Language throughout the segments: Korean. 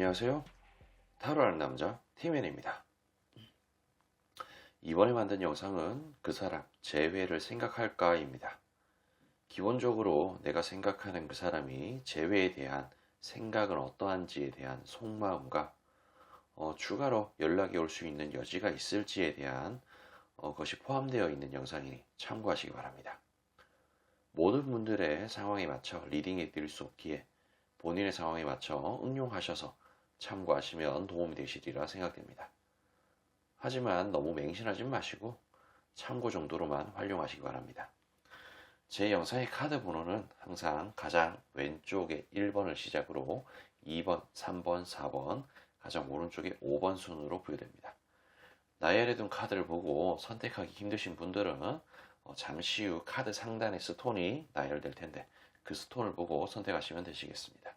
안녕하세요. 타로하는 남자 티맨입니다. 이번에 만든 영상은 그 사람 재회를 생각할까입니다. 기본적으로 내가 생각하는 그 사람이 재회에 대한 생각은 어떠한지에 대한 속마음과 추가로 연락이 올 수 있는 여지가 있을지에 대한 것이 포함되어 있는 영상이니 참고하시기 바랍니다. 모든 분들의 상황에 맞춰 리딩해 드릴 수 없기에 본인의 상황에 맞춰 응용하셔서 참고하시면 도움이 되시리라 생각됩니다. 하지만 너무 맹신하지 마시고 참고 정도로만 활용하시기 바랍니다. 제 영상의 카드 번호는 항상 가장 왼쪽에 1번을 시작으로 2번, 3번, 4번, 가장 오른쪽에 5번 순으로 부여됩니다. 나열해 둔 카드를 보고 선택하기 힘드신 분들은 잠시 후 카드 상단에 스톤이 나열될 텐데 그 스톤을 보고 선택하시면 되시겠습니다.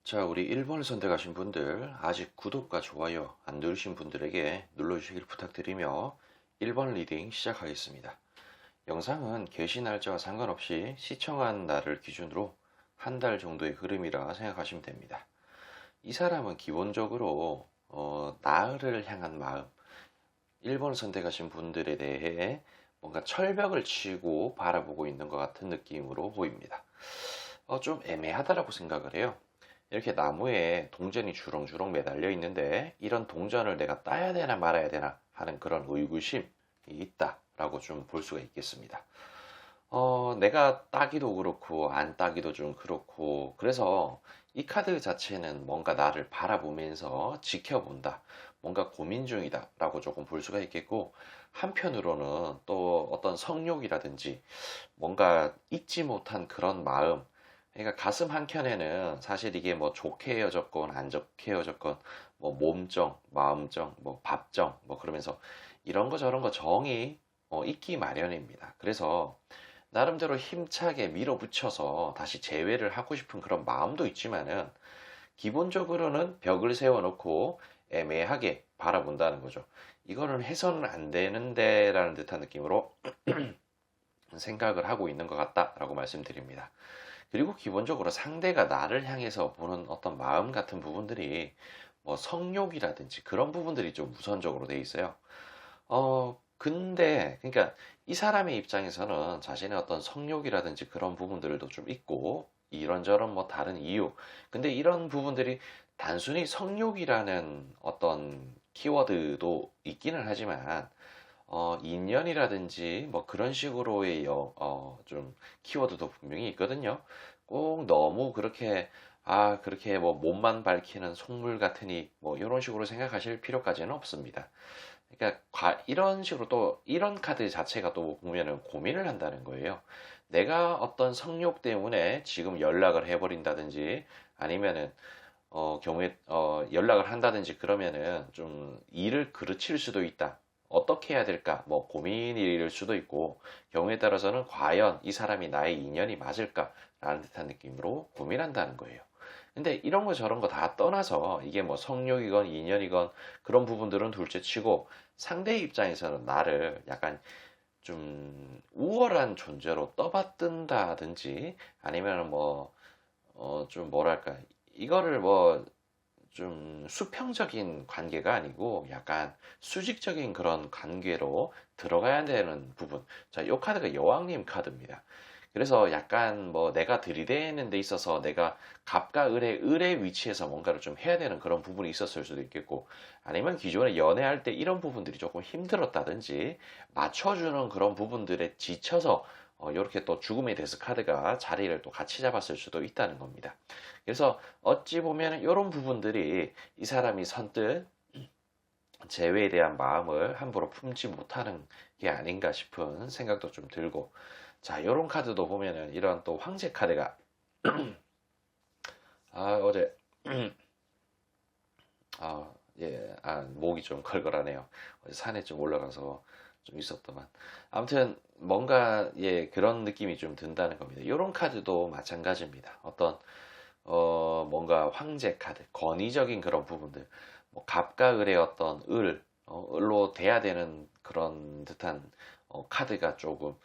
자, 우리 1번을 선택하신 분들 아직 구독과 좋아요 안 누르신 분들에게 눌러주시길 부탁드리며 1번 리딩 시작하겠습니다. 영상은 게시 날짜와 상관없이 시청한 날을 기준으로 한 달 정도의 흐름이라 생각하시면 됩니다. 이 사람은 기본적으로 나를 향한 마음, 1번을 선택하신 분들에 대해 뭔가 철벽을 치고 바라보고 있는 것 같은 느낌으로 보입니다. 좀 애매하다라고 생각을 해요. 이렇게 나무에 동전이 주렁주렁 매달려 있는데 이런 동전을 내가 따야 되나 말아야 되나 하는 그런 의구심이 있다라고 좀 볼 수가 있겠습니다. 내가 따기도 그렇고 안 따기도 좀 그렇고 그래서 이 카드 자체는 뭔가 나를 바라보면서 지켜본다, 뭔가 고민 중이다 라고 조금 볼 수가 있겠고, 한편으로는 또 어떤 성욕이라든지 뭔가 잊지 못한 그런 마음, 그러니까 가슴 한켠에는 사실 이게 뭐 좋게 헤어졌건 안 좋게 헤어졌건 뭐 몸정, 마음정, 뭐 밥정 뭐 그러면서 이런 거 저런 거 정이 있기 마련입니다. 그래서 나름대로 힘차게 밀어붙여서 다시 재회를 하고 싶은 그런 마음도 있지만은 기본적으로는 벽을 세워놓고 애매하게 바라본다는 거죠. 이거는 해서는 안 되는데 라는 듯한 느낌으로 생각을 하고 있는 것 같다라고 말씀드립니다. 그리고 기본적으로 상대가 나를 향해서 보는 어떤 마음 같은 부분들이 뭐 성욕이라든지 그런 부분들이 좀 우선적으로 돼 있어요. 근데 그러니까 이 사람의 입장에서는 자신의 어떤 성욕이라든지 그런 부분들도 좀 있고 이런저런 뭐 다른 이유. 근데 이런 부분들이 단순히 성욕이라는 어떤 키워드도 있기는 하지만 인연이라든지 뭐 그런 식으로의 좀 키워드도 분명히 있거든요. 꼭 너무 그렇게 그렇게 뭐 몸만 밝히는 속물 같으니 뭐 이런 식으로 생각하실 필요까지는 없습니다. 그러니까 이런 식으로 또 이런 카드 자체가 또 보면은 고민을 한다는 거예요. 내가 어떤 성욕 때문에 지금 연락을 해버린다든지 아니면은 경우에 연락을 한다든지 그러면은 좀 일을 그르칠 수도 있다. 어떻게 해야 될까? 뭐 고민일 수도 있고 경우에 따라서는 과연 이 사람이 나의 인연이 맞을까? 라는 듯한 느낌으로 고민한다는 거예요. 근데 이런 거 저런 거 다 떠나서 이게 뭐 성욕이건 인연이건 그런 부분들은 둘째 치고 상대 입장에서는 나를 약간 좀 우월한 존재로 떠받든다든지 아니면 뭐 좀 뭐랄까 이거를 뭐 좀 수평적인 관계가 아니고 약간 수직적인 그런 관계로 들어가야 되는 부분. 자, 이 카드가 여왕님 카드입니다. 그래서 약간 뭐 내가 들이대는 데 있어서 내가 갑과 을의 위치에서 뭔가를 좀 해야 되는 그런 부분이 있었을 수도 있겠고, 아니면 기존에 연애할 때 이런 부분들이 조금 힘들었다든지 맞춰주는 그런 부분들에 지쳐서 이렇게 또 죽음의 데스 카드가 자리를 또 같이 잡았을 수도 있다는 겁니다. 그래서 어찌 보면 이런 부분들이 이 사람이 선뜻 재회에 대한 마음을 함부로 품지 못하는 게 아닌가 싶은 생각도 좀 들고, 자, 이런 카드도 보면은 이런 또 황제 카드가 어제 목이 좀 걸걸하네요. 어제 산에 좀 올라가서 좀 있었더만. 아무튼 뭔가 그런 느낌이 좀 든다는 겁니다. 이런 카드도 마찬가지입니다. 어떤 뭔가 황제 카드, 권위적인 그런 부분들, 뭐 갑과 을의 어떤 을로 돼야 되는 그런 듯한 카드가 조금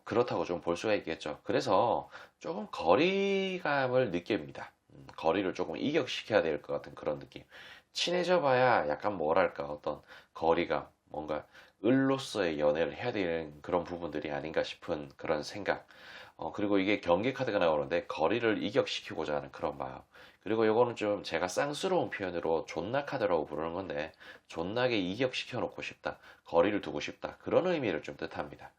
그렇다고 좀 볼 수가 있겠죠. 그래서 조금 거리감을 느낍니다. 거리를 조금 이격시켜야 될 것 같은 그런 느낌. 친해져 봐야 약간 뭐랄까 어떤 거리감, 뭔가 을로서의 연애를 해야 되는 그런 부분들이 아닌가 싶은 그런 생각. 그리고 이게 경계 카드가 나오는데 거리를 이격시키고자 하는 그런 마음. 그리고 요거는 좀 제가 쌍스러운 표현으로 존나 카드라고 부르는 건데, 존나게 이격시켜 놓고 싶다. 거리를 두고 싶다. 그런 의미를 좀 뜻합니다.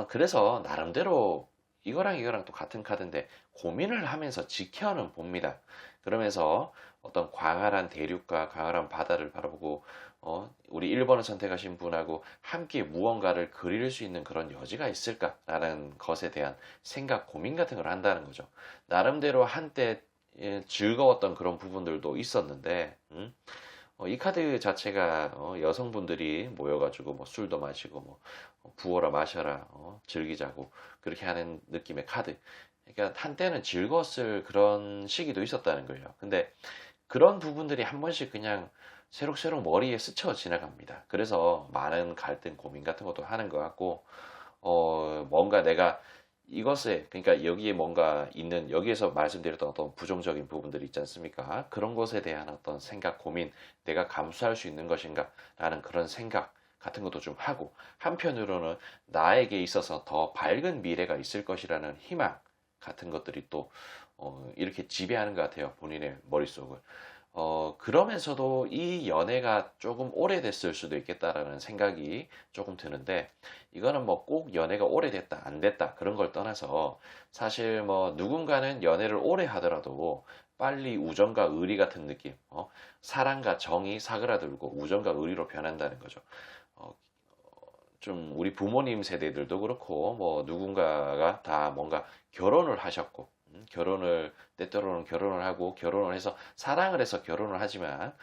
그래서 나름대로 이거랑 이거랑 또 같은 카드인데 고민을 하면서 지켜는 봅니다. 그러면서 어떤 광활한 대륙과 광활한 바다를 바라보고 우리 1번을 선택하신 분하고 함께 무언가를 그릴 수 있는 그런 여지가 있을까라는 것에 대한 생각, 고민 같은 걸 한다는 거죠. 나름대로 한때 즐거웠던 그런 부분들도 있었는데, 이 카드 자체가 여성분들이 모여가지고 뭐 술도 마시고 뭐 부어라 마셔라 즐기자고 그렇게 하는 느낌의 카드. 그러니까 한때는 즐거웠을 그런 시기도 있었다는 거예요. 근데 그런 부분들이 한 번씩 그냥 새록새록 머리에 스쳐 지나갑니다. 그래서 많은 갈등, 고민 같은 것도 하는 것 같고, 뭔가 내가 이것에, 그러니까 여기에 뭔가 있는, 여기에서 말씀드렸던 어떤 부정적인 부분들이 있지 않습니까? 그런 것에 대한 어떤 생각, 고민, 내가 감수할 수 있는 것인가? 라는 그런 생각 같은 것도 좀 하고, 한편으로는 나에게 있어서 더 밝은 미래가 있을 것이라는 희망 같은 것들이 또, 이렇게 지배하는 것 같아요. 본인의 머릿속을. 그러면서도 이 연애가 조금 오래됐을 수도 있겠다라는 생각이 조금 드는데, 이거는 뭐 꼭 연애가 오래됐다, 안 됐다, 그런 걸 떠나서, 사실 뭐 누군가는 연애를 오래 하더라도 빨리 우정과 의리 같은 느낌, 사랑과 정이 사그라들고 우정과 의리로 변한다는 거죠. 어, 좀 우리 부모님 세대들도 그렇고 뭐 누군가가 다 뭔가 결혼을 하셨고 결혼을 때때로는 결혼을 하고 결혼을 해서 사랑을 해서 결혼을 하지만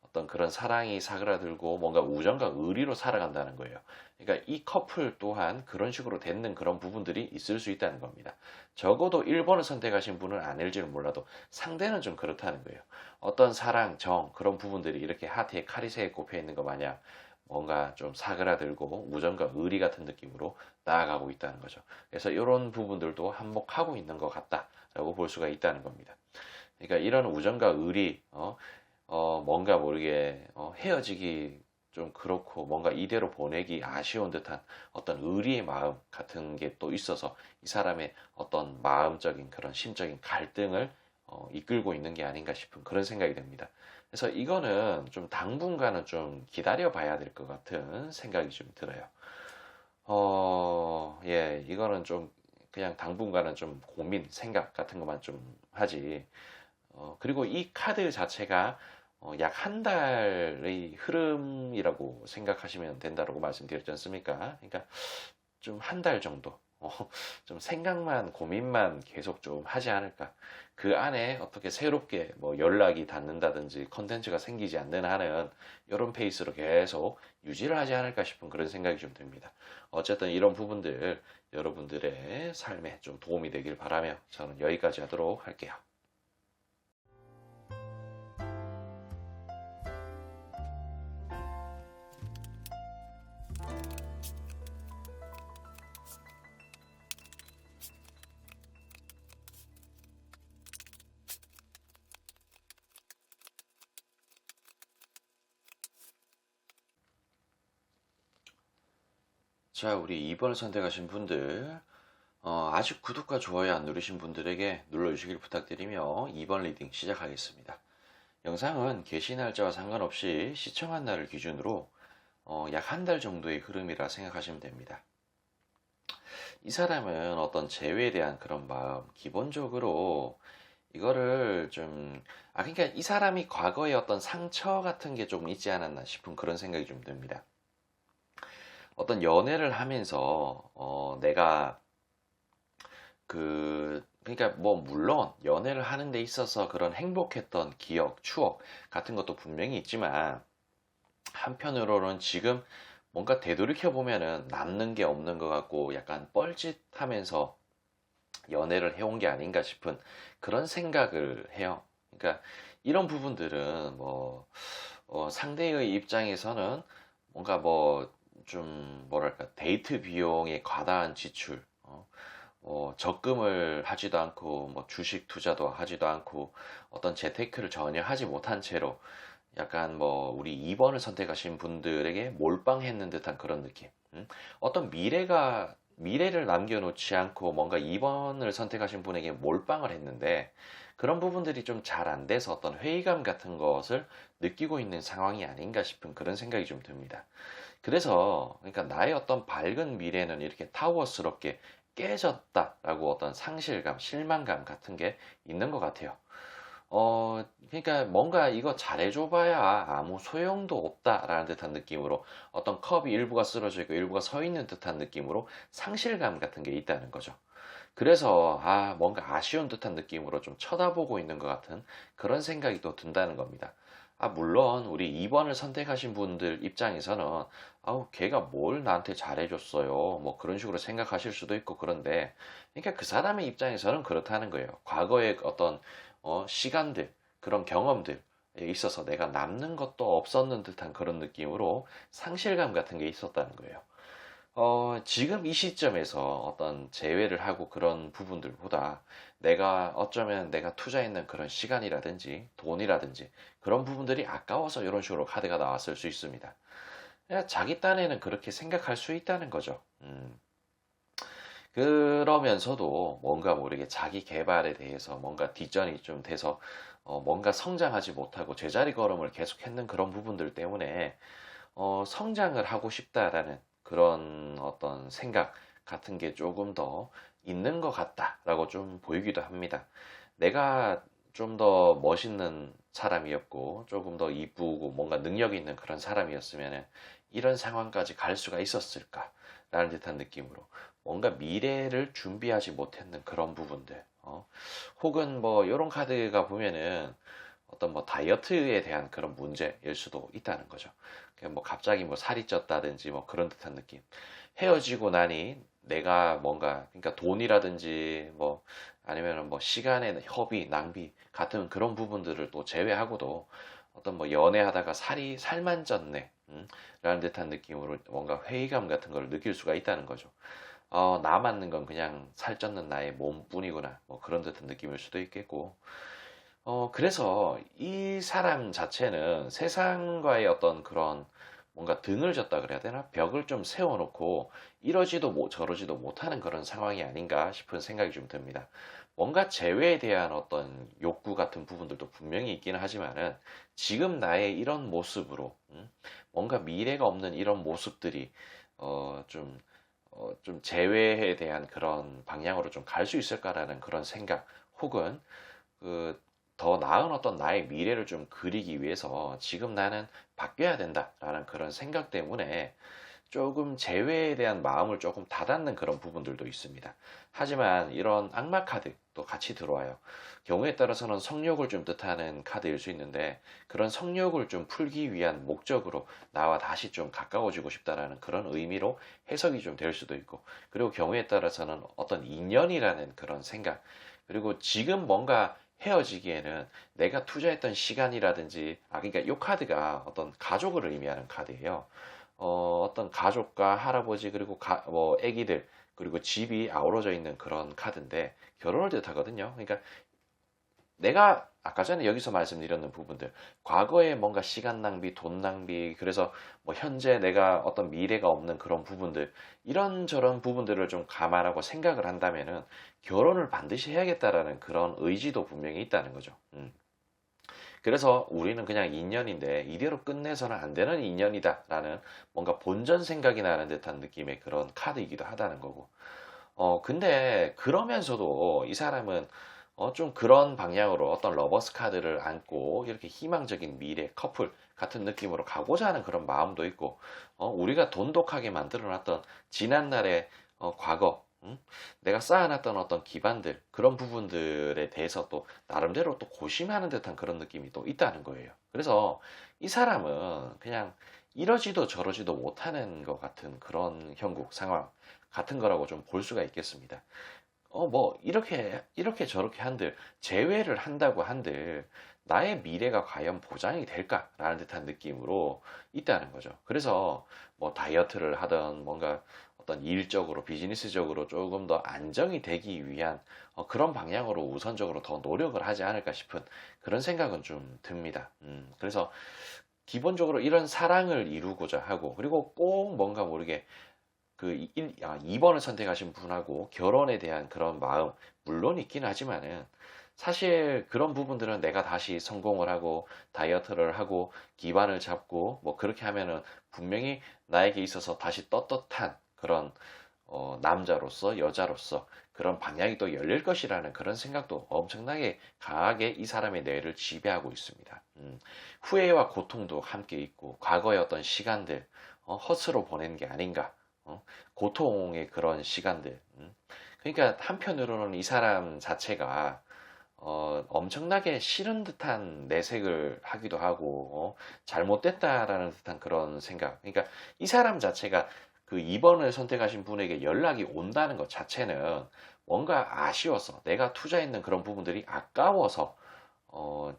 어떤 그런 사랑이 사그라들고 뭔가 우정과 의리로 살아간다는 거예요. 그러니까 이 커플 또한 그런 식으로 되는 그런 부분들이 있을 수 있다는 겁니다. 적어도 1번을 선택하신 분은 아닐지는 몰라도 상대는 좀 그렇다는 거예요. 어떤 사랑, 정 그런 부분들이 이렇게 하트에 카리새에 꼽혀 있는 것 마냥 뭔가 좀 사그라들고 우정과 의리 같은 느낌으로 나아가고 있다는 거죠. 그래서 이런 부분들도 한몫하고 있는 것 같다라고 볼 수가 있다는 겁니다. 그러니까 이런 우정과 의리, 뭔가 모르게 헤어지기 좀 그렇고 뭔가 이대로 보내기 아쉬운 듯한 어떤 의리의 마음 같은 게 또 있어서 이 사람의 어떤 마음적인 그런 심적인 갈등을 이끌고 있는 게 아닌가 싶은 그런 생각이 듭니다. 그래서 이거는 좀 당분간은 좀 기다려 봐야 될 것 같은 생각이 좀 들어요. 이거는 좀 그냥 당분간은 좀 고민, 생각 같은 것만 좀 하지. 그리고 이 카드 자체가 약 한 달의 흐름이라고 생각하시면 된다고 말씀드렸지 않습니까? 그러니까 좀 한 달 정도 좀 생각만 고민만 계속 좀 하지 않을까. 그 안에 어떻게 새롭게 뭐 연락이 닿는다든지 컨텐츠가 생기지 않는 한은 이런 페이스로 계속 유지를 하지 않을까 싶은 그런 생각이 좀 듭니다. 어쨌든 이런 부분들 여러분들의 삶에 좀 도움이 되길 바라며 저는 여기까지 하도록 할게요. 자, 우리 2번을 선택하신 분들, 아직 구독과 좋아요 안 누르신 분들에게 눌러주시길 부탁드리며 2번 리딩 시작하겠습니다. 영상은 개시 날짜와 상관없이 시청한 날을 기준으로 약 한 달 정도의 흐름이라 생각하시면 됩니다. 이 사람은 어떤 재회에 대한 그런 마음, 기본적으로 이거를 좀, 그러니까 이 사람이 과거에 어떤 상처 같은 게 좀 있지 않았나 싶은 그런 생각이 좀 듭니다. 어떤 연애를 하면서, 내가 그러니까 뭐, 물론 연애를 하는 데 있어서 그런 행복했던 기억, 추억 같은 것도 분명히 있지만, 한편으로는 지금 뭔가 되돌이켜 보면은 남는 게 없는 것 같고 약간 뻘짓하면서 연애를 해온 게 아닌가 싶은 그런 생각을 해요. 그러니까 이런 부분들은 뭐 상대의 입장에서는 뭔가 뭐 좀 뭐랄까 데이트 비용의 과다한 지출, 적금을 하지도 않고 뭐 주식 투자도 하지도 않고 어떤 재테크를 전혀 하지 못한 채로 약간 뭐 우리 2번을 선택하신 분들에게 몰빵했는 듯한 그런 느낌. 어떤 미래를 남겨놓지 않고 뭔가 2번을 선택하신 분에게 몰빵을 했는데 그런 부분들이 좀 잘 안 돼서 어떤 회의감 같은 것을 느끼고 있는 상황이 아닌가 싶은 그런 생각이 좀 듭니다. 그래서 그러니까 나의 어떤 밝은 미래는 이렇게 타워스럽게 깨졌다라고 어떤 상실감, 실망감 같은 게 있는 것 같아요. 그러니까 뭔가 이거 잘해줘봐야 아무 소용도 없다라는 듯한 느낌으로 어떤 컵이 일부가 쓰러져 있고 일부가 서 있는 듯한 느낌으로 상실감 같은 게 있다는 거죠. 그래서 뭔가 아쉬운 듯한 느낌으로 좀 쳐다보고 있는 것 같은 그런 생각이 또 든다는 겁니다. 물론 우리 2번을 선택하신 분들 입장에서는 걔가 뭘 나한테 잘해줬어요. 뭐 그런 식으로 생각하실 수도 있고 그런데 그러니까 그 사람의 입장에서는 그렇다는 거예요. 과거의 어떤 시간들, 그런 경험들에 있어서 내가 남는 것도 없었는 듯한 그런 느낌으로 상실감 같은 게 있었다는 거예요. 지금 이 시점에서 어떤 재회를 하고 그런 부분들보다 내가 어쩌면 내가 투자했는 그런 시간이라든지 돈이라든지 그런 부분들이 아까워서 이런 식으로 카드가 나왔을 수 있습니다. 그냥 자기 딴에는 그렇게 생각할 수 있다는 거죠. 그러면서도 뭔가 모르게 자기 개발에 대해서 뭔가 뒷전이 좀 돼서 뭔가 성장하지 못하고 제자리 걸음을 계속했는 그런 부분들 때문에 성장을 하고 싶다라는 그런 어떤 생각 같은 게 조금 더 있는 것 같다라고 좀 보이기도 합니다. 내가 좀 더 멋있는 사람이었고 조금 더 이쁘고 뭔가 능력 있는 그런 사람이었으면 이런 상황까지 갈 수가 있었을까라는 듯한 느낌으로 뭔가 미래를 준비하지 못했는 그런 부분들, 혹은 뭐 이런 카드가 보면은 어떤 뭐 다이어트에 대한 그런 문제일 수도 있다는 거죠. 그냥 뭐 갑자기 뭐 살이 쪘다든지 뭐 그런 듯한 느낌. 헤어지고 나니 내가 뭔가 그러니까 돈이라든지 뭐 아니면은 뭐 시간의 허비, 낭비 같은 그런 부분들을 또 제외하고도 어떤 뭐 연애하다가 살만 쪘네. 라는 듯한 느낌으로 뭔가 회의감 같은 걸 느낄 수가 있다는 거죠. 남았는 건 그냥 살쪘는 나의 몸뿐이구나. 뭐 그런 듯한 느낌일 수도 있겠고. 그래서 이 사람 자체는 세상과의 어떤 그런 뭔가 등을 졌다 그래야 되나? 벽을 좀 세워놓고 이러지도 저러지도 못하는 그런 상황이 아닌가 싶은 생각이 좀 듭니다. 뭔가 재회에 대한 어떤 욕구 같은 부분들도 분명히 있기는 하지만은 지금 나의 이런 모습으로, 뭔가 미래가 없는 이런 모습들이, 좀 재회에 대한 그런 방향으로 좀 갈 수 있을까라는 그런 생각, 혹은 그 더 나은 어떤 나의 미래를 좀 그리기 위해서 지금 나는 바뀌어야 된다라는 그런 생각 때문에 조금 재회에 대한 마음을 조금 닫았는 그런 부분들도 있습니다. 하지만 이런 악마 카드도 같이 들어와요. 경우에 따라서는 성욕을 좀 뜻하는 카드일 수 있는데 그런 성욕을 좀 풀기 위한 목적으로 나와 다시 좀 가까워지고 싶다라는 그런 의미로 해석이 좀 될 수도 있고, 그리고 경우에 따라서는 어떤 인연이라는 그런 생각, 그리고 지금 뭔가 헤어지기에는 내가 투자했던 시간이라든지, 그러니까 이 카드가 어떤 가족을 의미하는 카드예요. 어떤 가족과 할아버지 그리고 뭐 애기들 그리고 집이 아우러져 있는 그런 카드인데 결혼을 뜻하거든요. 그러니까 내가 아까 전에 여기서 말씀드렸는 부분들, 과거에 뭔가 시간 낭비, 돈 낭비, 그래서 뭐 현재 내가 어떤 미래가 없는 그런 부분들, 이런저런 부분들을 좀 감안하고 생각을 한다면은 결혼을 반드시 해야겠다라는 그런 의지도 분명히 있다는 거죠. 그래서 우리는 그냥 인연인데 이대로 끝내서는 안 되는 인연이다라는 뭔가 본전 생각이 나는 듯한 느낌의 그런 카드이기도 하다는 거고. 근데 그러면서도 이 사람은 좀 그런 방향으로 어떤 러버스 카드를 안고 이렇게 희망적인 미래 커플 같은 느낌으로 가고자 하는 그런 마음도 있고, 우리가 돈독하게 만들어 놨던 지난날의 과거, 내가 쌓아놨던 어떤 기반들, 그런 부분들에 대해서 또 나름대로 또 고심하는 듯한 그런 느낌이 또 있다는 거예요. 그래서 이 사람은 그냥 이러지도 저러지도 못하는 것 같은 그런 형국 상황 같은 거라고 좀 볼 수가 있겠습니다. 뭐, 이렇게 저렇게 한들, 제외를 한다고 한들, 나의 미래가 과연 보장이 될까라는 듯한 느낌으로 있다는 거죠. 그래서 뭐 다이어트를 하던 뭔가 어떤 일적으로, 비즈니스적으로 조금 더 안정이 되기 위한 그런 방향으로 우선적으로 더 노력을 하지 않을까 싶은 그런 생각은 좀 듭니다. 그래서 기본적으로 이런 사랑을 이루고자 하고, 그리고 꼭 뭔가 모르게 2번을 선택하신 분하고 결혼에 대한 그런 마음, 물론 있긴 하지만은, 사실 그런 부분들은 내가 다시 성공을 하고, 다이어트를 하고, 기반을 잡고, 뭐 그렇게 하면은 분명히 나에게 있어서 다시 떳떳한 그런, 남자로서, 여자로서 그런 방향이 또 열릴 것이라는 그런 생각도 엄청나게 강하게 이 사람의 뇌를 지배하고 있습니다. 후회와 고통도 함께 있고, 과거의 어떤 시간들, 헛으로 보낸 게 아닌가. 어? 고통의 그런 시간들. 그러니까 한편으로는 이 사람 자체가 엄청나게 싫은 듯한 내색을 하기도 하고, 잘못됐다라는 듯한 그런 생각. 그러니까 이 사람 자체가 그 2번을 선택하신 분에게 연락이 온다는 것 자체는 뭔가 아쉬워서, 내가 투자했는 그런 부분들이 아까워서, 어,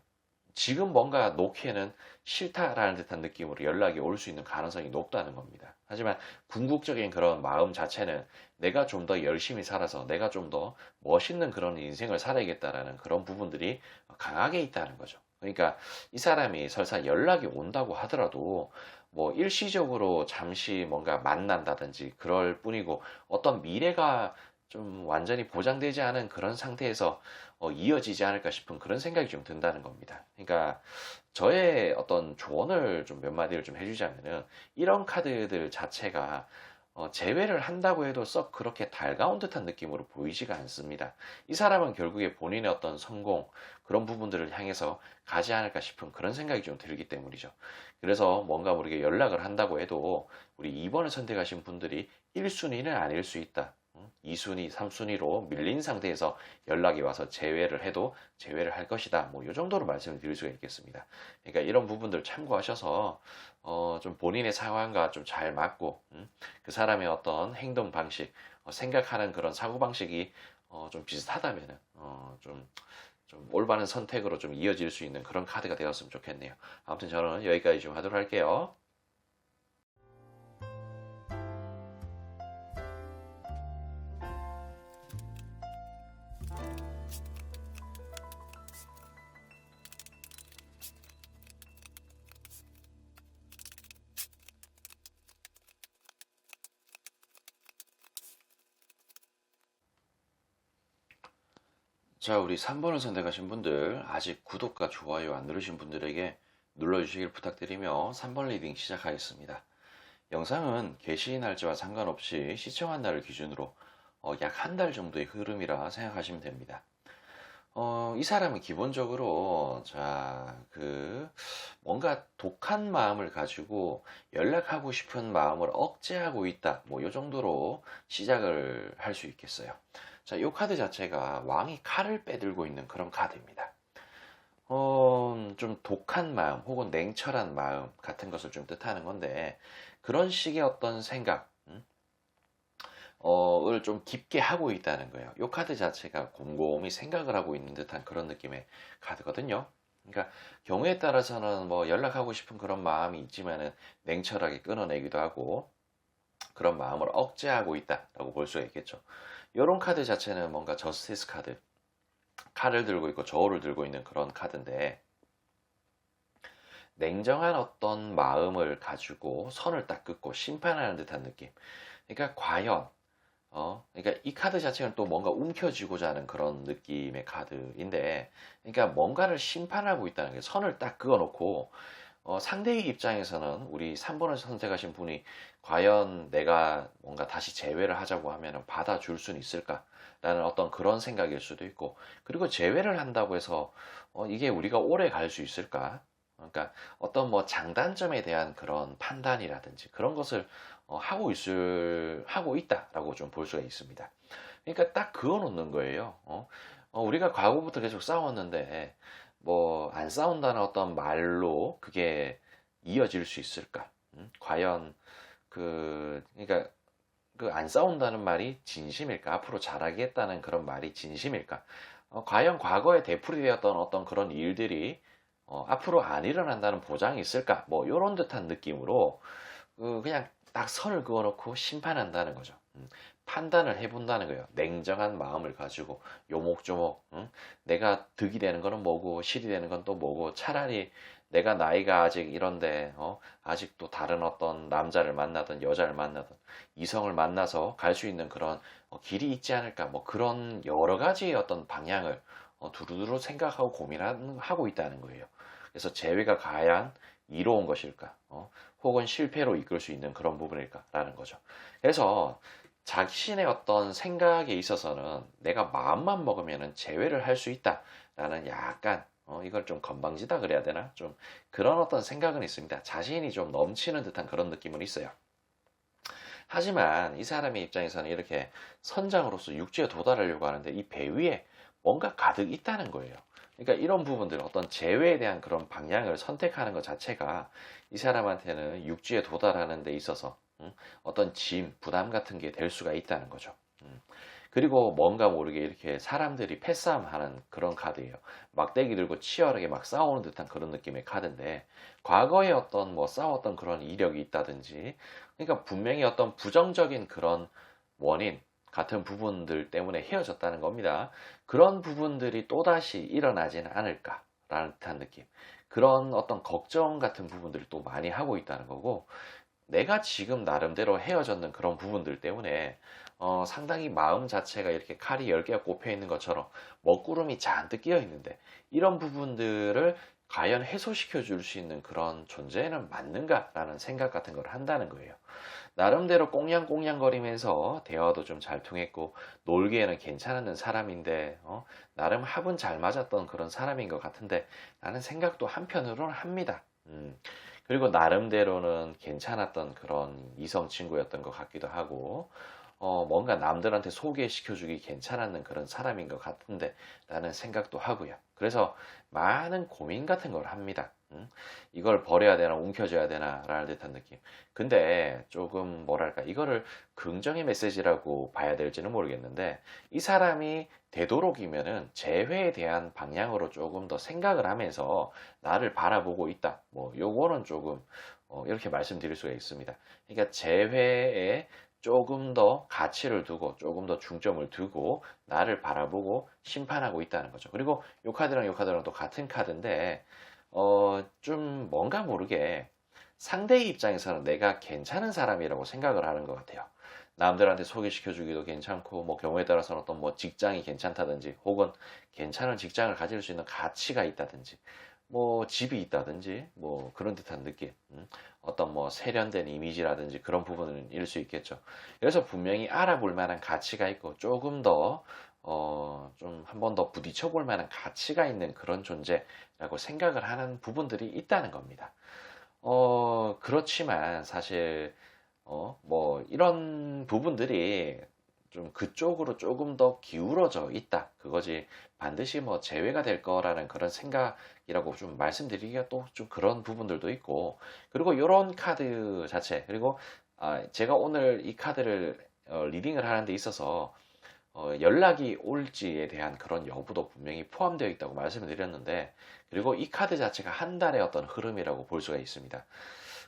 지금 뭔가 놓기에는 싫다라는 듯한 느낌으로 연락이 올 수 있는 가능성이 높다는 겁니다. 하지만 궁극적인 그런 마음 자체는 내가 좀 더 열심히 살아서 내가 좀 더 멋있는 그런 인생을 살아야겠다라는 그런 부분들이 강하게 있다는 거죠. 그러니까 이 사람이 설사 연락이 온다고 하더라도 뭐 일시적으로 잠시 뭔가 만난다든지 그럴 뿐이고, 어떤 미래가 좀 완전히 보장되지 않은 그런 상태에서 이어지지 않을까 싶은 그런 생각이 좀 든다는 겁니다. 그러니까 저의 어떤 조언을 좀 몇 마디를 좀 해주자면은, 이런 카드들 자체가 제외를 한다고 해도 썩 그렇게 달가운 듯한 느낌으로 보이지가 않습니다. 이 사람은 결국에 본인의 어떤 성공, 그런 부분들을 향해서 가지 않을까 싶은 그런 생각이 좀 들기 때문이죠. 그래서 뭔가 모르게 연락을 한다고 해도 우리 2번을 선택하신 분들이 1순위는 아닐 수 있다. 2순위, 3순위로 밀린 상태에서 연락이 와서 제외를 해도 제외를 할 것이다. 뭐, 이 정도로 말씀을 드릴 수가 있겠습니다. 그러니까 이런 부분들 참고하셔서, 좀 본인의 상황과 좀 잘 맞고, 그 사람의 어떤 행동 방식, 생각하는 그런 사고 방식이, 좀 비슷하다면은, 좀 올바른 선택으로 좀 이어질 수 있는 그런 카드가 되었으면 좋겠네요. 아무튼 저는 여기까지 좀 하도록 할게요. 자, 우리 3번을 선택하신 분들, 아직 구독과 좋아요 안 누르신 분들에게 눌러주시길 부탁드리며 3번 리딩 시작하겠습니다. 영상은 게시 날짜와 상관없이 시청한 날을 기준으로 약 한 달 정도의 흐름이라 생각하시면 됩니다. 이 사람은 기본적으로, 자, 뭔가 독한 마음을 가지고 연락하고 싶은 마음을 억제하고 있다. 뭐, 요 정도로 시작을 할 수 있겠어요. 자, 이 카드 자체가 왕이 칼을 빼들고 있는 그런 카드입니다. 좀 독한 마음 혹은 냉철한 마음 같은 것을 좀 뜻하는 건데, 그런 식의 어떤 생각, 을좀 깊게 하고 있다는 거예요. 이 카드 자체가 곰곰이 생각을 하고 있는 듯한 그런 느낌의 카드거든요. 그러니까 경우에 따라서는 뭐 연락하고 싶은 그런 마음이 있지만은 냉철하게 끊어내기도 하고, 그런 마음을 억제하고 있다라고 볼 수가 있겠죠. 이런 카드 자체는 뭔가 저스티스 카드, 칼을 들고 있고 저울을 들고 있는 그런 카드인데, 냉정한 어떤 마음을 가지고 선을 딱 긋고 심판하는 듯한 느낌. 그러니까 과연 그러니까 이 카드 자체는 또 뭔가 움켜쥐고자 하는 그런 느낌의 카드인데, 그러니까 뭔가를 심판하고 있다는 게 선을 딱 그어놓고, 상대의 입장에서는 우리 3번을 선택하신 분이 과연 내가 뭔가 다시 재회를 하자고 하면 받아줄 수는 있을까라는 어떤 그런 생각일 수도 있고, 그리고 재회를 한다고 해서 이게 우리가 오래 갈 수 있을까? 그러니까 어떤 뭐 장단점에 대한 그런 판단이라든지 그런 것을 하고 있다라고 좀 볼 수가 있습니다. 그러니까 딱 그어 놓는 거예요. 우리가 과거부터 계속 싸웠는데 뭐 안 싸운다는 어떤 말로 그게 이어질 수 있을까? 과연 그러니까 그 안 싸운다는 말이 진심일까? 앞으로 잘하겠다는 그런 말이 진심일까? 과연 과거에 되풀이되었던 어떤 그런 일들이 앞으로 안 일어난다는 보장이 있을까? 뭐 이런 듯한 느낌으로 그냥 딱 선을 그어놓고 심판한다는 거죠. 판단을 해본다는 거예요. 냉정한 마음을 가지고 요목조목, 내가 득이 되는 거는 뭐고 실이 되는 건 또 뭐고, 차라리 내가 나이가 아직 이런데 아직도 다른 어떤 남자를 만나든 여자를 만나든 이성을 만나서 갈 수 있는 그런 길이 있지 않을까, 뭐 그런 여러 가지의 어떤 방향을 두루두루 생각하고 고민하고 있다는 거예요. 그래서 재회가 과연 이로운 것일까? 혹은 실패로 이끌 수 있는 그런 부분일까라는 거죠. 그래서 자신의 어떤 생각에 있어서는 내가 마음만 먹으면 재회를 할 수 있다라는 약간 이걸 좀 건방지다 그래야 되나? 좀 그런 어떤 생각은 있습니다. 자신이 좀 넘치는 듯한 그런 느낌은 있어요. 하지만 이 사람의 입장에서는 이렇게 선장으로서 육지에 도달하려고 하는데 이 배 위에 뭔가 가득 있다는 거예요. 그러니까 이런 부분들, 어떤 재회에 대한 그런 방향을 선택하는 것 자체가 이 사람한테는 육지에 도달하는 데 있어서 어떤 짐, 부담 같은 게 될 수가 있다는 거죠. 그리고 뭔가 모르게 이렇게 사람들이 패싸움 하는 그런 카드예요. 막대기 들고 치열하게 막 싸우는 듯한 그런 느낌의 카드인데, 과거에 어떤 뭐 싸웠던 그런 이력이 있다든지, 그러니까 분명히 어떤 부정적인 그런 원인 같은 부분들 때문에 헤어졌다는 겁니다. 그런 부분들이 또다시 일어나지는 않을까라는 듯한 느낌. 그런 어떤 걱정 같은 부분들을 또 많이 하고 있다는 거고, 내가 지금 나름대로 헤어졌는 그런 부분들 때문에 상당히 마음 자체가 이렇게 칼이 10개가 꼽혀 있는 것처럼 먹구름이 잔뜩 끼어 있는데, 이런 부분들을 과연 해소시켜 줄 수 있는 그런 존재는 맞는가라는 생각 같은 걸 한다는 거예요. 나름대로 꽁냥꽁냥거리면서 대화도 좀 잘 통했고 놀기에는 괜찮은 사람인데 나름 합은 잘 맞았던 그런 사람인 것 같은데 라는 생각도 한편으로는 합니다. 그리고 나름대로는 괜찮았던 그런 이성 친구였던 것 같기도 하고, 뭔가 남들한테 소개시켜주기 괜찮았는 그런 사람인 것 같은데 라는 생각도 하고요. 그래서 많은 고민 같은 걸 합니다. 이걸 버려야 되나 움켜줘야 되나 라는 듯한 느낌. 근데 조금 뭐랄까, 이거를 긍정의 메시지라고 봐야 될지는 모르겠는데, 이 사람이 되도록이면은 재회에 대한 방향으로 조금 더 생각을 하면서 나를 바라보고 있다. 뭐 요거는 조금 이렇게 말씀드릴 수가 있습니다. 그러니까 재회에 조금 더 가치를 두고 조금 더 중점을 두고 나를 바라보고 심판하고 있다는 거죠. 그리고 요 카드랑 요 카드랑 또 같은 카드인데 좀 뭔가 모르게 상대의 입장에서는 내가 괜찮은 사람이라고 생각을 하는 것 같아요. 남들한테 소개시켜주기도 괜찮고, 뭐 경우에 따라서는 어떤 뭐 직장이 괜찮다든지, 혹은 괜찮은 직장을 가질 수 있는 가치가 있다든지, 뭐 집이 있다든지, 뭐 그런 듯한 느낌, 어떤 뭐 세련된 이미지라든지 그런 부분은 일 수 있겠죠. 그래서 분명히 알아볼 만한 가치가 있고 조금 더 좀 한 번 더 부딪혀 볼 만한 가치가 있는 그런 존재라고 생각을 하는 부분들이 있다는 겁니다. 그렇지만 사실 뭐 이런 부분들이 좀 그쪽으로 조금 더 기울어져 있다. 그거지 반드시 뭐 제외가 될 거라는 그런 생각이라고 좀 말씀드리기가 또 좀 그런 부분들도 있고, 그리고 이런 카드 자체, 그리고 제가 오늘 이 카드를 리딩을 하는 데 있어서 연락이 올지에 대한 그런 여부도 분명히 포함되어 있다고 말씀을 드렸는데, 그리고 이 카드 자체가 한 달의 어떤 흐름이라고 볼 수가 있습니다.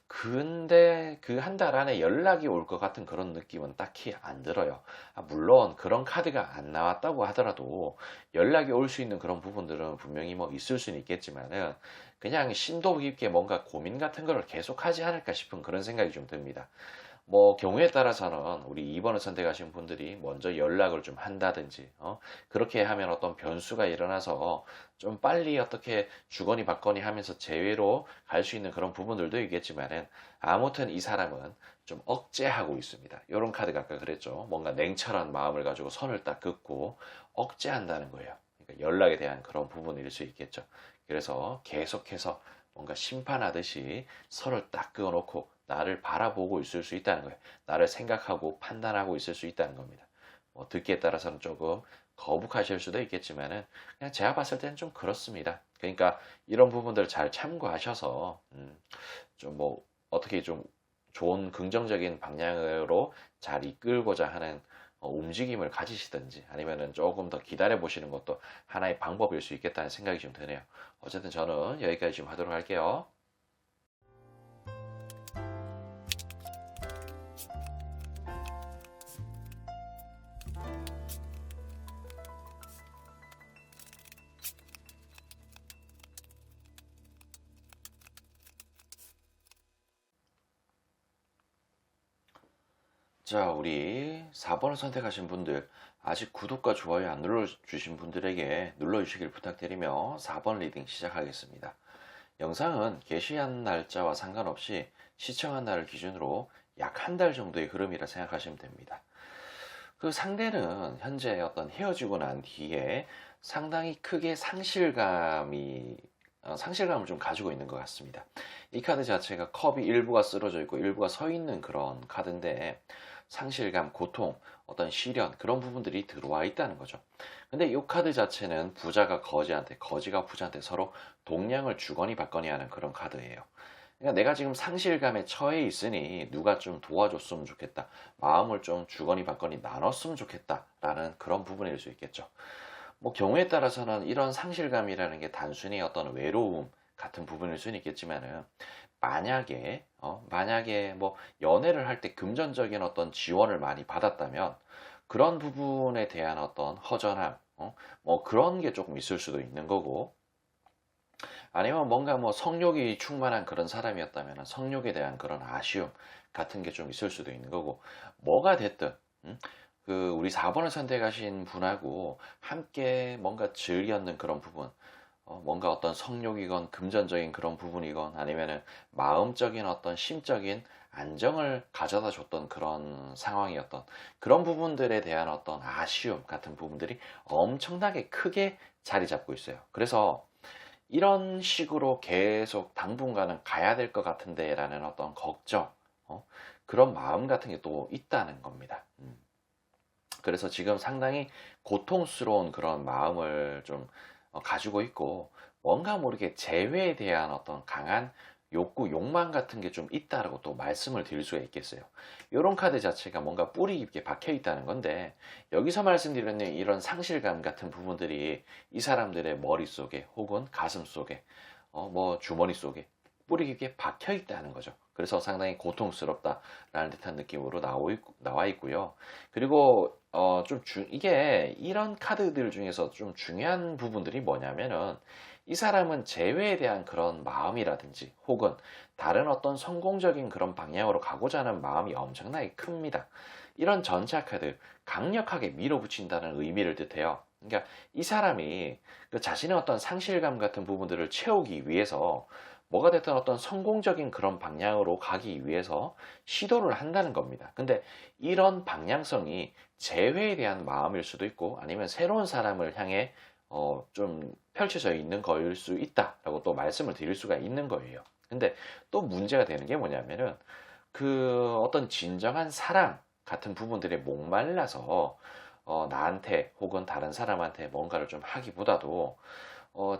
근데 그 한 달 안에 연락이 올 것 같은 그런 느낌은 딱히 안 들어요. 물론 그런 카드가 안 나왔다고 하더라도 연락이 올 수 있는 그런 부분들은 분명히 뭐 있을 수는 있겠지만은, 그냥 심도 깊게 뭔가 고민 같은 거를 계속 하지 않을까 싶은 그런 생각이 좀 듭니다. 뭐 경우에 따라서는 우리 2번을 선택하신 분들이 먼저 연락을 좀 한다든지 그렇게 하면 어떤 변수가 일어나서 좀 빨리 어떻게 주거니 받거니 하면서 재회로 갈 수 있는 그런 부분들도 있겠지만은 아무튼 이 사람은 좀 억제하고 있습니다. 이런 카드가 아까 그랬죠. 뭔가 냉철한 마음을 가지고 선을 딱 긋고 억제한다는 거예요. 그러니까 연락에 대한 그런 부분일 수 있겠죠. 그래서 계속해서 뭔가 심판하듯이 선을 딱 그어놓고 나를 바라보고 있을 수 있다는 거예요. 나를 생각하고 판단하고 있을 수 있다는 겁니다. 뭐 듣기에 따라서는 조금 거북하실 수도 있겠지만은 그냥 제가 봤을 때는 좀 그렇습니다. 그러니까 이런 부분들 잘 참고하셔서 좀 뭐 어떻게 좀 좋은 긍정적인 방향으로 잘 이끌고자 하는 움직임을 가지시든지 아니면은 조금 더 기다려 보시는 것도 하나의 방법일 수 있겠다는 생각이 좀 드네요. 어쨌든 저는 여기까지 좀 하도록 할게요. 자, 우리 4번을 선택하신 분들, 아직 구독과 좋아요 안 눌러주신 분들에게 눌러주시길 부탁드리며 4번 리딩 시작하겠습니다. 영상은 게시한 날짜와 상관없이 시청한 날을 기준으로 약 한 달 정도의 흐름이라 생각하시면 됩니다. 그 상대는 현재 어떤 헤어지고 난 뒤에 상당히 크게 상실감을 좀 가지고 있는 것 같습니다. 이 카드 자체가 컵이 일부가 쓰러져 있고 일부가 서 있는 그런 카드인데 상실감, 고통, 어떤 시련 그런 부분들이 들어와 있다는 거죠. 근데 이 카드 자체는 부자가 거지한테, 거지가 부자한테 서로 동량을 주거니 받거니 하는 그런 카드예요. 그러니까 내가 지금 상실감에 처해 있으니 누가 좀 도와줬으면 좋겠다. 마음을 좀 주거니 받거니 나눴으면 좋겠다라는 그런 부분일 수 있겠죠. 뭐 경우에 따라서는 이런 상실감이라는 게 단순히 어떤 외로움 같은 부분일 수는 있겠지만은 만약에 뭐 연애를 할 때 금전적인 어떤 지원을 많이 받았다면 그런 부분에 대한 어떤 허전함, 뭐 그런 게 조금 있을 수도 있는 거고 아니면 뭔가 뭐 성욕이 충만한 그런 사람이었다면 성욕에 대한 그런 아쉬움 같은 게 좀 있을 수도 있는 거고 뭐가 됐든 그 우리 4번을 선택하신 분하고 함께 뭔가 즐겼는 그런 부분 뭔가 어떤 성욕이건 금전적인 그런 부분이건 아니면은 마음적인 어떤 심적인 안정을 가져다 줬던 그런 상황이었던 그런 부분들에 대한 어떤 아쉬움 같은 부분들이 엄청나게 크게 자리 잡고 있어요. 그래서 이런 식으로 계속 당분간은 가야 될 것 같은데 라는 어떤 걱정, 그런 마음 같은 게 또 있다는 겁니다. 그래서 지금 상당히 고통스러운 그런 마음을 좀 가지고 있고 뭔가 모르게 재회에 대한 어떤 강한 욕구, 욕망 같은 게 좀 있다라고 또 말씀을 드릴 수가 있겠어요. 이런 카드 자체가 뭔가 뿌리 깊게 박혀 있다는 건데 여기서 말씀드리는 이런 상실감 같은 부분들이 이 사람들의 머릿속에 혹은 가슴 속에 뭐 주머니 속에 뿌리 깊게 박혀 있다는 거죠. 그래서 상당히 고통스럽다라는 듯한 느낌으로 나와 있고요. 그리고 이게 이런 카드들 중에서 좀 중요한 부분들이 뭐냐면은 이 사람은 재회에 대한 그런 마음이라든지 혹은 다른 어떤 성공적인 그런 방향으로 가고자 하는 마음이 엄청나게 큽니다. 이런 전차 카드 강력하게 밀어붙인다는 의미를 뜻해요. 그러니까 이 사람이 그 자신의 어떤 상실감 같은 부분들을 채우기 위해서 뭐가 됐든 어떤 성공적인 그런 방향으로 가기 위해서 시도를 한다는 겁니다. 근데 이런 방향성이 재회에 대한 마음일 수도 있고 아니면 새로운 사람을 향해 좀 펼쳐져 있는 거일 수 있다라고 또 말씀을 드릴 수가 있는 거예요. 근데 또 문제가 되는 게 뭐냐면은 그 어떤 진정한 사랑 같은 부분들에 목말라서 나한테 혹은 다른 사람한테 뭔가를 좀 하기보다도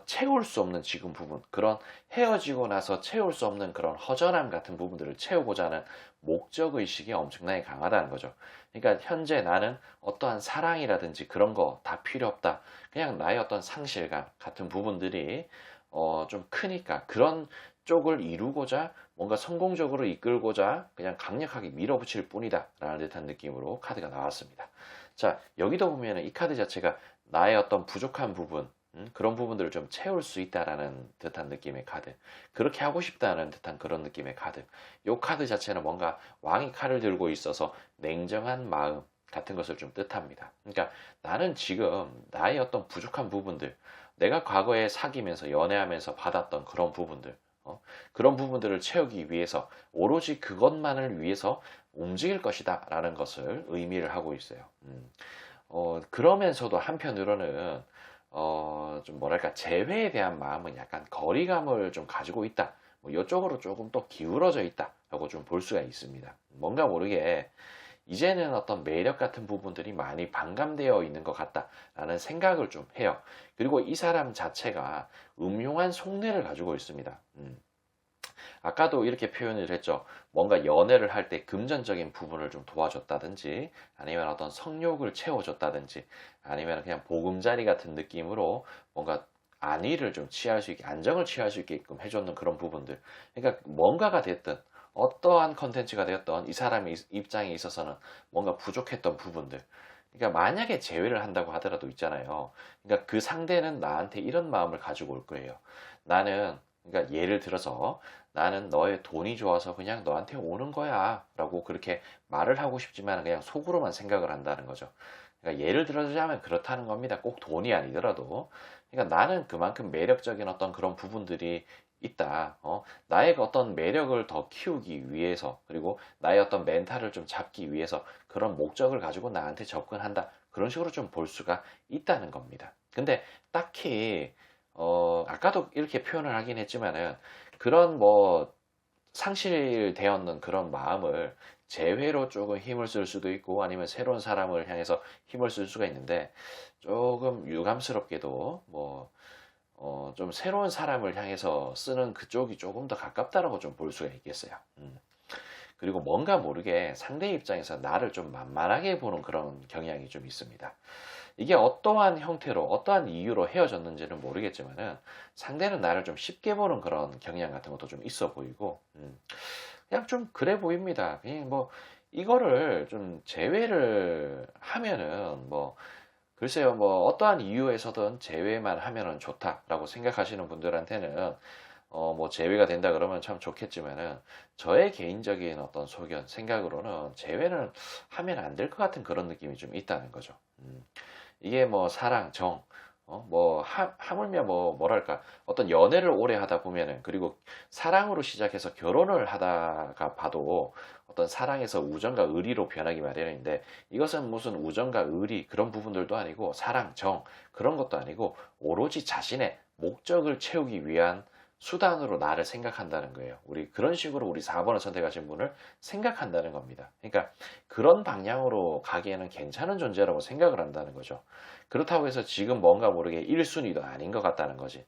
채울 수 없는 지금 부분, 그런 헤어지고 나서 채울 수 없는 그런 허전함 같은 부분들을 채우고자 하는 목적의식이 엄청나게 강하다는 거죠. 그러니까 현재 나는 어떠한 사랑이라든지 그런 거 다 필요 없다. 그냥 나의 어떤 상실감 같은 부분들이 좀 크니까 그런 쪽을 이루고자 뭔가 성공적으로 이끌고자 그냥 강력하게 밀어붙일 뿐이다 라는 듯한 느낌으로 카드가 나왔습니다. 자, 여기도 보면 이 카드 자체가 나의 어떤 부족한 부분, 그런 부분들을 좀 채울 수 있다라는 듯한 느낌의 카드. 그렇게 하고 싶다는 듯한 그런 느낌의 카드. 요 카드 자체는 뭔가 왕이 칼을 들고 있어서 냉정한 마음 같은 것을 좀 뜻합니다. 그러니까 나는 지금 나의 어떤 부족한 부분들, 내가 과거에 사귀면서 연애하면서 받았던 그런 부분들, 그런 부분들을 채우기 위해서 오로지 그것만을 위해서 움직일 것이다 라는 것을 의미를 하고 있어요. 그러면서도 한편으로는 좀 뭐랄까 재회에 대한 마음은 약간 거리감을 좀 가지고 있다. 뭐 이쪽으로 조금 또 기울어져 있다라고 좀 볼 수가 있습니다. 뭔가 모르게 이제는 어떤 매력 같은 부분들이 많이 반감되어 있는 것 같다라는 생각을 좀 해요. 그리고 이 사람 자체가 음흉한 속내를 가지고 있습니다. 아까도 이렇게 표현을 했죠. 뭔가 연애를 할 때 금전적인 부분을 좀 도와줬다든지, 아니면 어떤 성욕을 채워줬다든지, 아니면 그냥 보금자리 같은 느낌으로 뭔가 안위를 좀 취할 수 있게, 안정을 취할 수 있게끔 해줬는 그런 부분들. 그러니까 뭔가가 됐든, 어떠한 컨텐츠가 되었던 이 사람의 입장에 있어서는 뭔가 부족했던 부분들. 그러니까 만약에 제외를 한다고 하더라도 있잖아요. 그러니까 그 상대는 나한테 이런 마음을 가지고 올 거예요. 나는, 그러니까 예를 들어서 나는 너의 돈이 좋아서 그냥 너한테 오는 거야 라고 그렇게 말을 하고 싶지만 그냥 속으로만 생각을 한다는 거죠. 그러니까 예를 들어주자면 그렇다는 겁니다. 꼭 돈이 아니더라도. 그러니까 나는 그만큼 매력적인 어떤 그런 부분들이 있다. 나의 어떤 매력을 더 키우기 위해서, 그리고 나의 어떤 멘탈을 좀 잡기 위해서 그런 목적을 가지고 나한테 접근한다. 그런 식으로 좀 볼 수가 있다는 겁니다. 근데 딱히 아까도 이렇게 표현을 하긴 했지만은 그런 뭐 상실되었는 그런 마음을 재회로 조금 힘을 쓸 수도 있고 아니면 새로운 사람을 향해서 힘을 쓸 수가 있는데 조금 유감스럽게도 뭐 좀 새로운 사람을 향해서 쓰는 그쪽이 조금 더 가깝다라고 좀 볼 수가 있겠어요. 그리고 뭔가 모르게 상대 입장에서 나를 좀 만만하게 보는 그런 경향이 좀 있습니다. 이게 어떠한 형태로, 어떠한 이유로 헤어졌는지는 모르겠지만은 상대는 나를 좀 쉽게 보는 그런 경향 같은 것도 좀 있어 보이고, 그냥 좀 그래 보입니다. 그냥 뭐, 이거를 좀 제외를 하면은 뭐, 글쎄요, 뭐, 어떠한 이유에서든 제외만 하면은 좋다라고 생각하시는 분들한테는 뭐 제외가 된다 그러면 참 좋겠지만은 저의 개인적인 어떤 소견, 생각으로는 제외는 하면 안 될 것 같은 그런 느낌이 좀 있다는 거죠. 이게 뭐 사랑, 정, 뭐 하물며 뭐 뭐랄까 어떤 연애를 오래 하다 보면은 그리고 사랑으로 시작해서 결혼을 하다가 봐도 어떤 사랑에서 우정과 의리로 변하기 마련인데 이것은 무슨 우정과 의리 그런 부분들도 아니고 사랑, 정 그런 것도 아니고 오로지 자신의 목적을 채우기 위한 수단으로 나를 생각한다는 거예요. 우리 그런 식으로 우리 4번을 선택하신 분을 생각한다는 겁니다. 그러니까 그런 방향으로 가기에는 괜찮은 존재라고 생각을 한다는 거죠. 그렇다고 해서 지금 뭔가 모르게 1순위도 아닌 것 같다는 거지.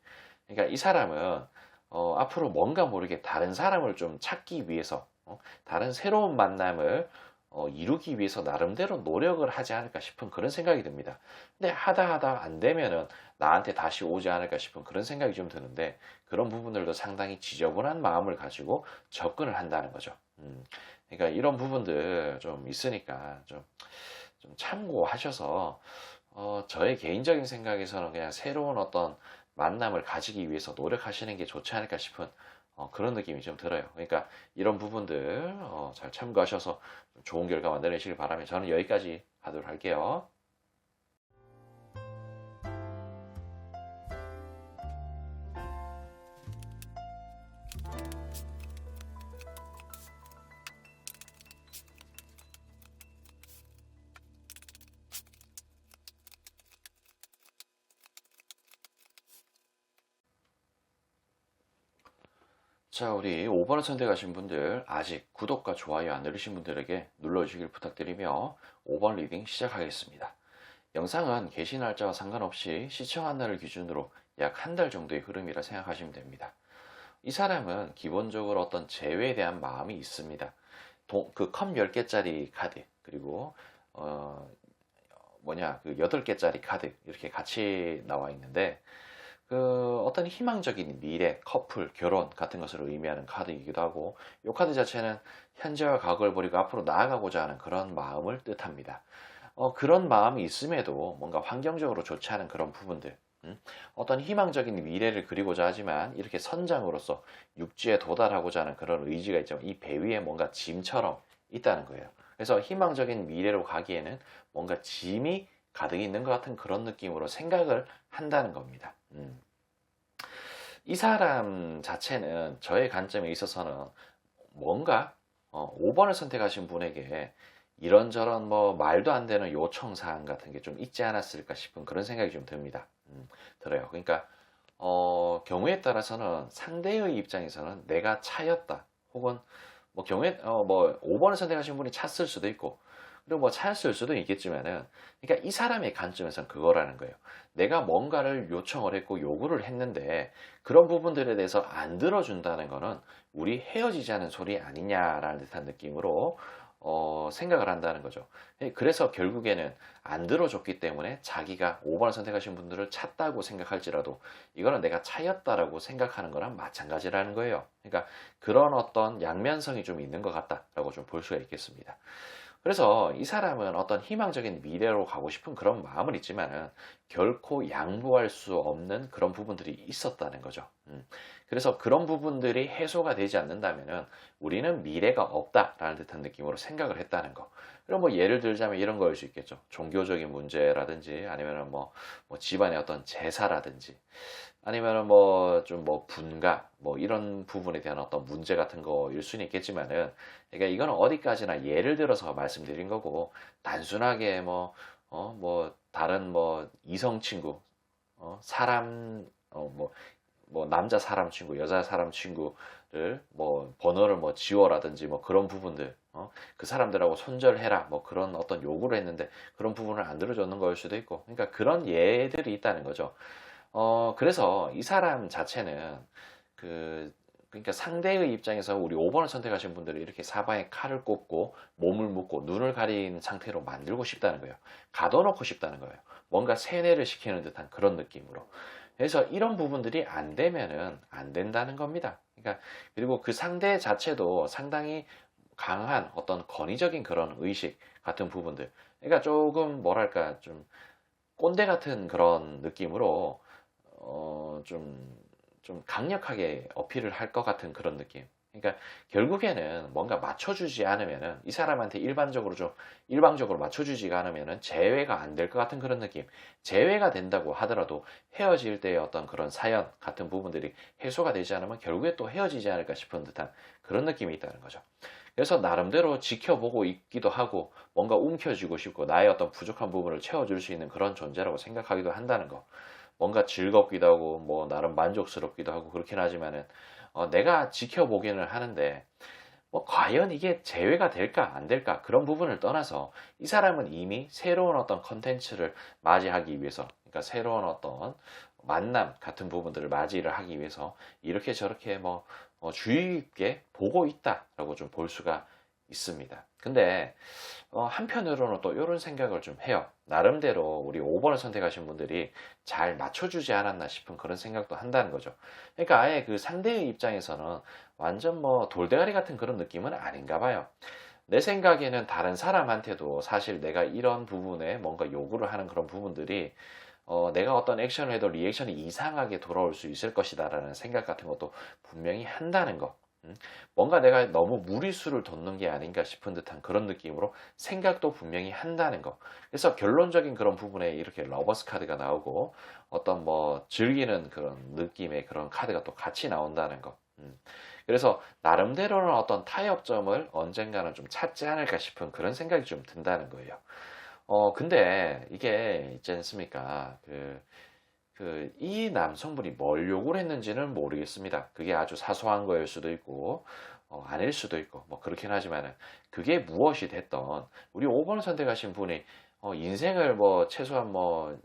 그러니까 이 사람은 앞으로 뭔가 모르게 다른 사람을 좀 찾기 위해서 다른 새로운 만남을 이루기 위해서 나름대로 노력을 하지 않을까 싶은 그런 생각이 듭니다. 근데 하다 안 되면은 나한테 다시 오지 않을까 싶은 그런 생각이 좀 드는데 그런 부분들도 상당히 지저분한 마음을 가지고 접근을 한다는 거죠. 그러니까 이런 부분들 좀 있으니까 좀 참고하셔서 저의 개인적인 생각에서는 그냥 새로운 어떤 만남을 가지기 위해서 노력하시는 게 좋지 않을까 싶은 그런 느낌이 좀 들어요. 그러니까 이런 부분들 잘 참고하셔서 좋은 결과 만들어내시길 바라며 저는 여기까지 하도록 할게요. 자, 우리 5번을 선택하신 분들 아직 구독과 좋아요 안 누르신 분들에게 눌러주시길 부탁드리며 5번 리딩 시작하겠습니다. 영상은 게시 날짜와 상관없이 시청한 날을 기준으로 약 한 달 정도의 흐름이라 생각하시면 됩니다. 이 사람은 기본적으로 어떤 재회에 대한 마음이 있습니다. 그 컵 10개짜리 카드 그리고 그 8개짜리 카드 이렇게 같이 나와 있는데 그 어떤 희망적인 미래, 커플, 결혼 같은 것을 의미하는 카드이기도 하고 이 카드 자체는 현재와 과거를 버리고 앞으로 나아가고자 하는 그런 마음을 뜻합니다. 그런 마음이 있음에도 뭔가 환경적으로 좋지 않은 그런 부분들 음? 어떤 희망적인 미래를 그리고자 하지만 이렇게 선장으로서 육지에 도달하고자 하는 그런 의지가 있지만 이 배 위에 뭔가 짐처럼 있다는 거예요. 그래서 희망적인 미래로 가기에는 뭔가 짐이 가득 있는 것 같은 그런 느낌으로 생각을 한다는 겁니다. 이 사람 자체는 저의 관점에 있어서는 뭔가 5번을 선택하신 분에게 이런저런 뭐 말도 안 되는 요청 사항 같은 게 좀 있지 않았을까 싶은 그런 생각이 좀 듭니다. 들어요. 그러니까 경우에 따라서는 상대의 입장에서는 내가 차였다. 혹은 뭐 경우에 뭐 5번을 선택하신 분이 찼을 수도 있고 그리고 뭐 차였을 수도 있겠지만은 그러니까 이 사람의 관점에서는 그거라는 거예요. 내가 뭔가를 요청을 했고 요구를 했는데 그런 부분들에 대해서 안 들어준다는 거는 우리 헤어지자는 소리 아니냐라는 듯한 느낌으로 생각을 한다는 거죠. 그래서 결국에는 안 들어줬기 때문에 자기가 5번을 선택하신 분들을 찼다고 생각할지라도 이거는 내가 차였다라고 생각하는 거랑 마찬가지라는 거예요. 그러니까 그런 어떤 양면성이 좀 있는 것 같다라고 좀 볼 수가 있겠습니다. 그래서 이 사람은 어떤 희망적인 미래로 가고 싶은 그런 마음은 있지만은 결코 양보할 수 없는 그런 부분들이 있었다는 거죠. 그래서 그런 부분들이 해소가 되지 않는다면은 우리는 미래가 없다라는 듯한 느낌으로 생각을 했다는 거. 그럼 뭐 예를 들자면 이런 거일 수 있겠죠. 종교적인 문제라든지 아니면은 뭐 집안의 어떤 제사라든지 아니면은 뭐 좀 뭐 분가 뭐 이런 부분에 대한 어떤 문제 같은 거일 수는 있겠지만은 그러니까 이거는 어디까지나 예를 들어서 말씀드린 거고 단순하게 뭐 다른 뭐 이성 친구 사람 뭐 남자 사람 친구 여자 사람 친구를 뭐 번호를 뭐 지워라든지 뭐 그런 부분들 그 사람들하고 손절해라 뭐 그런 어떤 요구를 했는데 그런 부분을 안 들어줬는 거일 수도 있고 그러니까 그런 예들이 있다는 거죠. 그래서 이 사람 자체는 그, 그러니까 상대의 입장에서 우리 5번을 선택하신 분들이 이렇게 사방에 칼을 꽂고 몸을 묶고 눈을 가린 상태로 만들고 싶다는 거예요. 가둬놓고 싶다는 거예요. 뭔가 세뇌를 시키는 듯한 그런 느낌으로. 그래서 이런 부분들이 안 되면은 안 된다는 겁니다. 그러니까 그리고 그 상대 자체도 상당히 강한 어떤 권위적인 그런 의식 같은 부분들. 그러니까 조금 뭐랄까 좀 꼰대 같은 그런 느낌으로 좀 강력하게 어필을 할 것 같은 그런 느낌. 그러니까 결국에는 뭔가 맞춰주지 않으면은 이 사람한테 일방적으로 맞춰주지가 않으면은 재회가 안 될 것 같은 그런 느낌. 재회가 된다고 하더라도 헤어질 때의 어떤 그런 사연 같은 부분들이 해소가 되지 않으면 결국에 또 헤어지지 않을까 싶은 듯한 그런 느낌이 있다는 거죠. 그래서 나름대로 지켜보고 있기도 하고 뭔가 움켜쥐고 싶고 나의 어떤 부족한 부분을 채워줄 수 있는 그런 존재라고 생각하기도 한다는 거. 뭔가 즐겁기도 하고 뭐 나름 만족스럽기도 하고 그렇긴 하지만은 내가 지켜보기는 하는데 뭐 과연 이게 재회가 될까 안 될까 그런 부분을 떠나서 이 사람은 이미 새로운 어떤 컨텐츠를 맞이하기 위해서 그러니까 새로운 어떤 만남 같은 부분들을 맞이를 하기 위해서 이렇게 저렇게 뭐 주의 깊게 보고 있다라고 좀 볼 수가 있습니다. 근데 한편으로는 또 이런 생각을 좀 해요. 나름대로 우리 5번을 선택하신 분들이 잘 맞춰주지 않았나 싶은 그런 생각도 한다는 거죠. 그러니까 아예 그 상대의 입장에서는 완전 뭐 돌대가리 같은 그런 느낌은 아닌가 봐요. 내 생각에는 다른 사람한테도 사실 내가 이런 부분에 뭔가 요구를 하는 그런 부분들이 내가 어떤 액션을 해도 리액션이 이상하게 돌아올 수 있을 것이다라는 생각 같은 것도 분명히 한다는 거. 뭔가 내가 너무 무리수를 뒀는 게 아닌가 싶은 듯한 그런 느낌으로 생각도 분명히 한다는 거. 그래서 결론적인 그런 부분에 이렇게 러버스 카드가 나오고 어떤 뭐 즐기는 그런 느낌의 그런 카드가 또 같이 나온다는 거. 그래서 나름대로는 어떤 타협점을 언젠가는 좀 찾지 않을까 싶은 그런 생각이 좀 든다는 거예요. 근데 이게 있지 않습니까? 이 남성분이 뭘 요구를 했는지는 모르겠습니다. 그게 아주 사소한 거일 수도 있고, 아닐 수도 있고, 뭐 그렇긴 하지만은, 그게 무엇이 됐던, 우리 5번을 선택하신 분이, 인생을 뭐, 최소한 한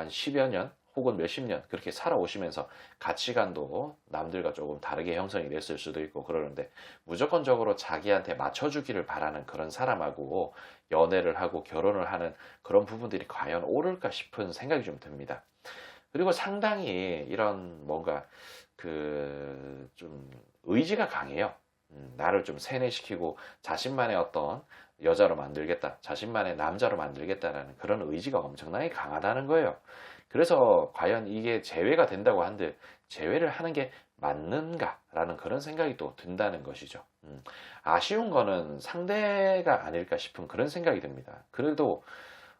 10여 년, 혹은 몇십 년, 그렇게 살아오시면서 가치관도 남들과 조금 다르게 형성이 됐을 수도 있고 그러는데, 무조건적으로 자기한테 맞춰주기를 바라는 그런 사람하고 연애를 하고 결혼을 하는 그런 부분들이 과연 옳을까 싶은 생각이 좀 듭니다. 그리고 상당히 이런 뭔가 좀 의지가 강해요. 나를 좀 세뇌시키고 자신만의 어떤 여자로 만들겠다, 자신만의 남자로 만들겠다라는 그런 의지가 엄청나게 강하다는 거예요. 그래서 과연 이게 재회가 된다고 한들 재회를 하는 게 맞는가라는 그런 생각이 또 든다는 것이죠. 아쉬운 거는 상대가 아닐까 싶은 그런 생각이 듭니다. 그래도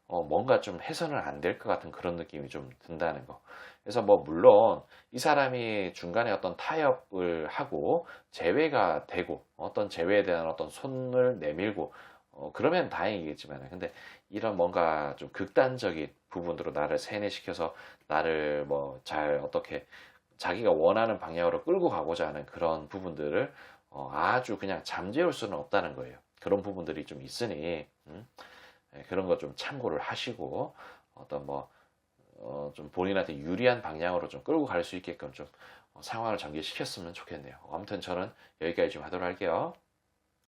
뭔가 좀 해서는 안 될 것 같은 그런 느낌이 좀 든다는 거. 그래서 뭐 물론 이 사람이 중간에 어떤 타협을 하고 재회가 되고 어떤 재회에 대한 어떤 손을 내밀고 그러면 다행이겠지만 근데 이런 뭔가 좀 극단적인 부분으로 나를 세뇌시켜서 나를 뭐 잘 어떻게 자기가 원하는 방향으로 끌고 가고자 하는 그런 부분들을 아주 그냥 잠재울 수는 없다는 거예요. 그런 부분들이 좀 있으니 그런 거 좀 참고를 하시고 어떤 뭐 좀 본인한테 유리한 방향으로 좀 끌고 갈 수 있게끔 좀 상황을 전개시켰으면 좋겠네요. 아무튼 저는 여기까지 좀 하도록 할게요.